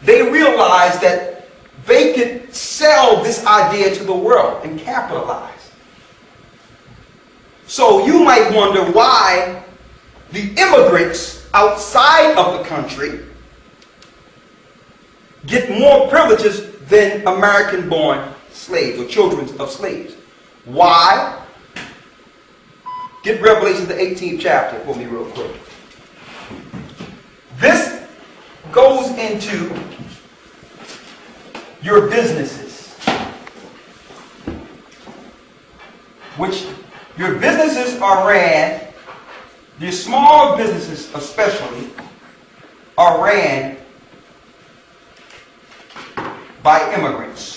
they realized that they could sell this idea to the world and capitalize. So you might wonder why the immigrants outside of the country get more privileges than American-born slaves or children of slaves. Why? Get Revelation, the 18th chapter for me real quick. This goes into your businesses, which your businesses are ran, your small businesses especially, are ran by immigrants.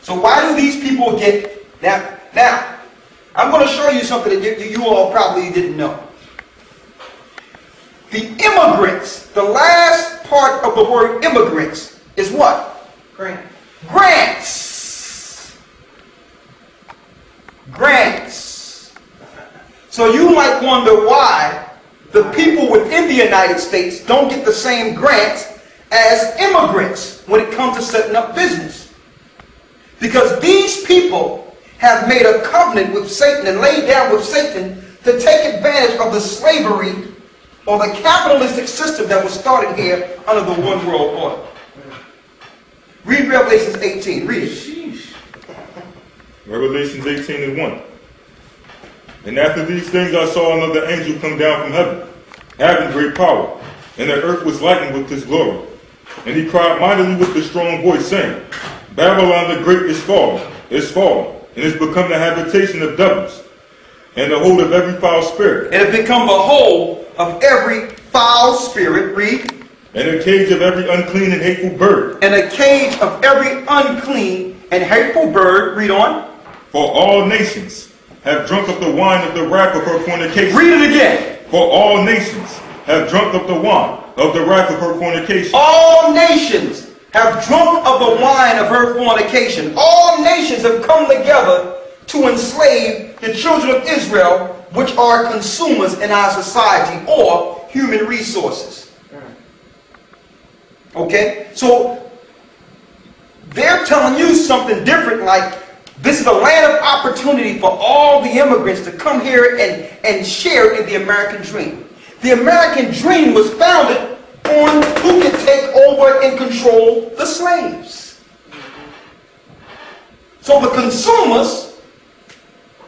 So why do these people get, now I'm going to show you something that you all probably didn't know. The immigrants, the last part of the word immigrants is what? Grant. Grants. Grants. So you might wonder why the people within the United States don't get the same grants as immigrants when it comes to setting up business. Because these people have made a covenant with Satan and laid down with Satan to take advantage of the slavery or the capitalistic system that was started here under the one world order. Read Revelation 18. Read it. Revelation 18:1. And after these things I saw another angel come down from heaven, having great power, and the earth was lightened with his glory. And he cried mightily with a strong voice, saying, Babylon the great is fallen, and is become the habitation of devils, and the hold of every foul spirit. And it become the hold of every foul spirit. Read. And a cage of every unclean and hateful bird. And a cage of every unclean and hateful bird. Read on. For all nations have drunk of the wine of the wrath of her fornication. Read it again. For all nations have drunk of the wine of the wrath of her fornication. All nations have drunk of the wine of her fornication. All nations have come together to enslave the children of Israel, which are consumers in our society, or human resources. Okay? So they're telling you something different, like this is a land of opportunity for all the immigrants to come here and share in the American dream. The American dream was founded on who can take over and control the slaves. So the consumers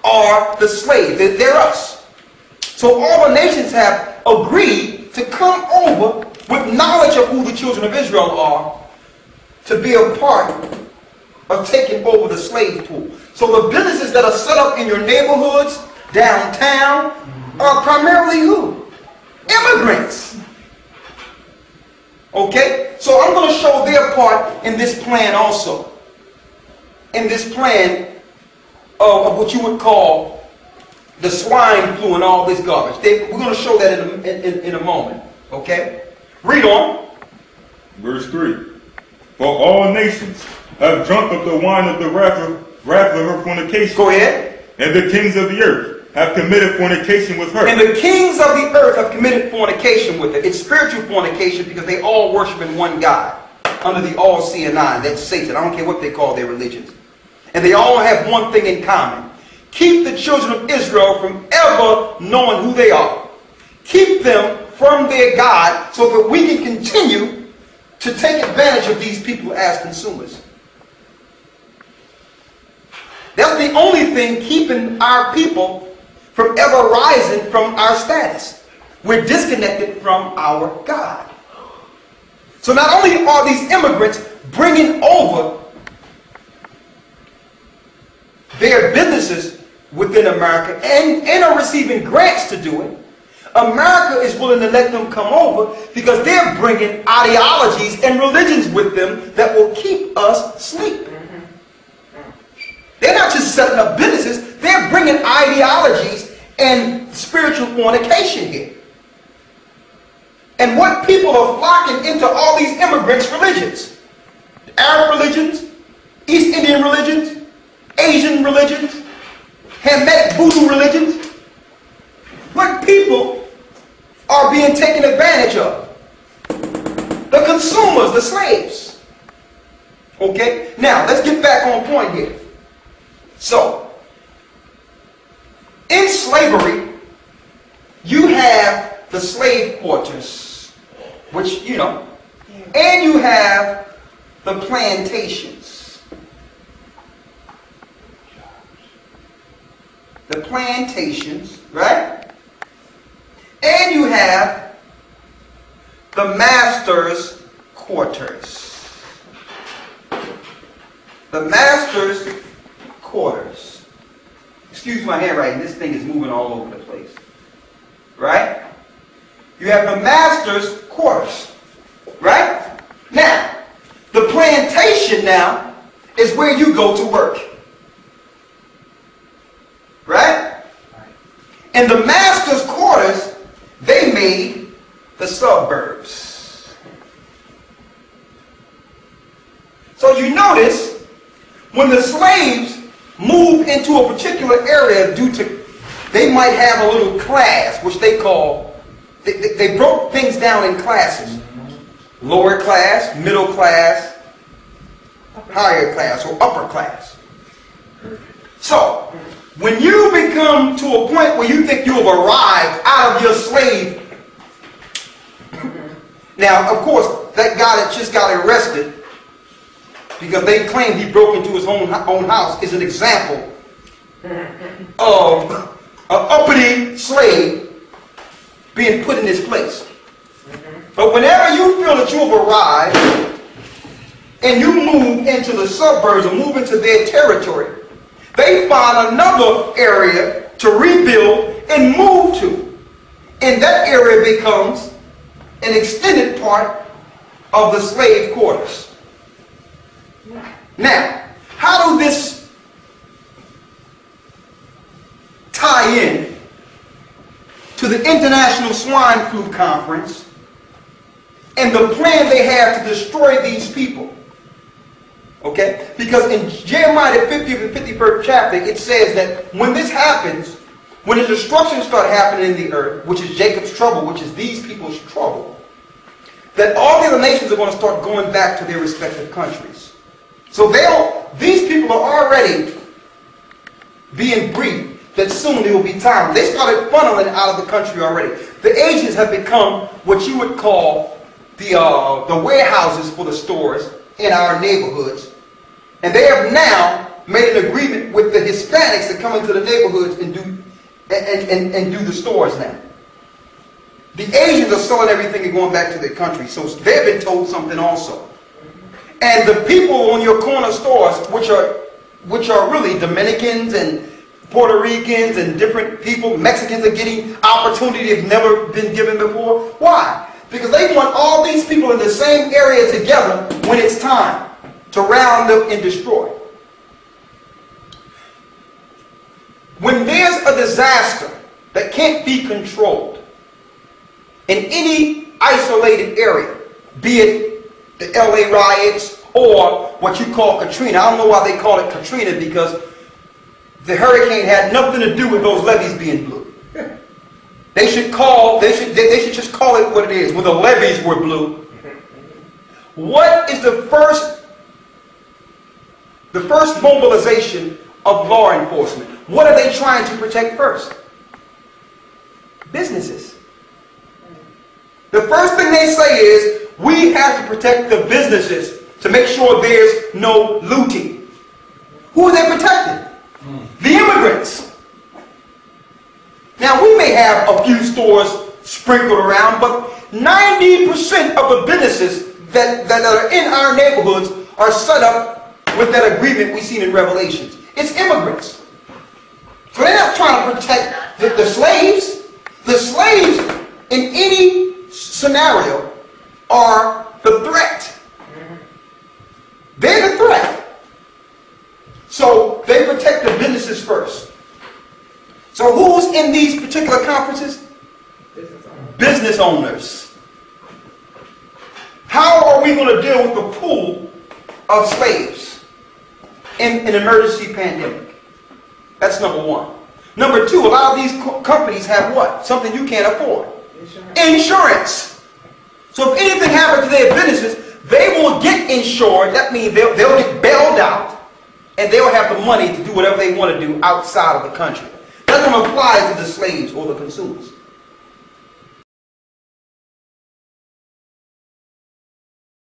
are the slaves. They're us. So all the nations have agreed to come over with knowledge of who the children of Israel are to be a part of taking over the slave pool. So the businesses that are set up in your neighborhoods, downtown, are primarily who? Immigrants. Okay? So I'm going to show their part in this plan also. In this plan of what you would call the swine flu and all this garbage. We're going to show that in a moment. Okay? Read on. Verse 3. For all nations have drunk of the wine of the wrath of her fornication. Go ahead. And the kings of the earth have committed fornication with her. And the kings of the earth have committed fornication with her. It's spiritual fornication because they all worship in one God under the all-seeing eye. That's Satan. I don't care what they call their religions. And they all have one thing in common. Keep the children of Israel from ever knowing who they are. Keep them from their God so that we can continue to take advantage of these people as consumers. That's the only thing keeping our people from ever rising from our status. We're disconnected from our God. So not only are these immigrants bringing over their businesses within America and are receiving grants to do it, America is willing to let them come over because they're bringing ideologies and religions with them that will keep us asleep. They're not just setting up businesses, they're bringing ideologies and spiritual fornication here. And what people are flocking into all these immigrants' religions? Arab religions, East Indian religions, Asian religions, Hamitic voodoo religions. What people are being being taken advantage of. The consumers, the slaves. Okay? Now, let's get back on point here. So, in slavery, you have the slave quarters, which, you know, and you have the plantations. The plantations, right? And you have the master's quarters. The master's quarters. Excuse my handwriting, this thing is moving all over the place. Right? You have the master's quarters. Right? Now, the plantation now is where you go to work. Right? And the master's quarters, they made the suburbs. So you notice, when the slaves move into a particular area due to, they might have a little class, which they call, they broke things down in classes. Lower class, middle class, higher class, or upper class. So, when you become to a point where you think you have arrived out of your slave, now, of course, that guy that just got arrested because they claim he broke into his own house is an example of an uppity slave being put in his place. But whenever you feel that you have arrived and you move into the suburbs or move into their territory, they find another area to rebuild and move to. And that area becomes an extended part of the slave quarters. Now, how does this tie in to the International Swine Flu Conference and the plan they have to destroy these people? Okay? Because in Jeremiah the 50th and 51st chapter, it says that when this happens, when the destruction starts happening in the earth, which is Jacob's trouble, which is these people's trouble, that all the other nations are going to start going back to their respective countries. So these people are already being briefed that soon there will be time. They started funneling out of the country already. The Asians have become what you would call the warehouses for the stores in our neighborhoods. And they have now made an agreement with the Hispanics to come into the neighborhoods and do the stores now. The Asians are selling everything and going back to their country. So they've been told something also. And the people on your corner stores, which are really Dominicans and Puerto Ricans and different people, Mexicans are getting opportunity they've never been given before. Why? Because they want all these people in the same area together when it's time to round up and destroy. When there's a disaster that can't be controlled in any isolated area, be it the LA riots or what you call Katrina. I don't know why they call it Katrina, because the hurricane had nothing to do with those levees being blue. They should just call it what it is, when the levees were blue. What is the first mobilization of law enforcement? What are they trying to protect first? Businesses. The first thing they say is, we have to protect the businesses to make sure there's no looting. Who are they protecting? The immigrants. Now, we may have a few stores sprinkled around, but 90% of the businesses that are in our neighborhoods are set up with that agreement we've seen in Revelations. It's immigrants. So they're not trying to protect the slaves. The slaves, in any scenario, are the threat. They're the threat. So they protect the businesses first. So who's in these particular conferences? Business owners. How are we going to deal with the pool of slaves in an emergency pandemic? That's number one. Number two, a lot of these companies have what? Something you can't afford. Insurance. So if anything happens to their businesses, they will get insured. That means they'll get bailed out, and they'll have the money to do whatever they want to do outside of the country. That doesn't apply to the slaves or the consumers.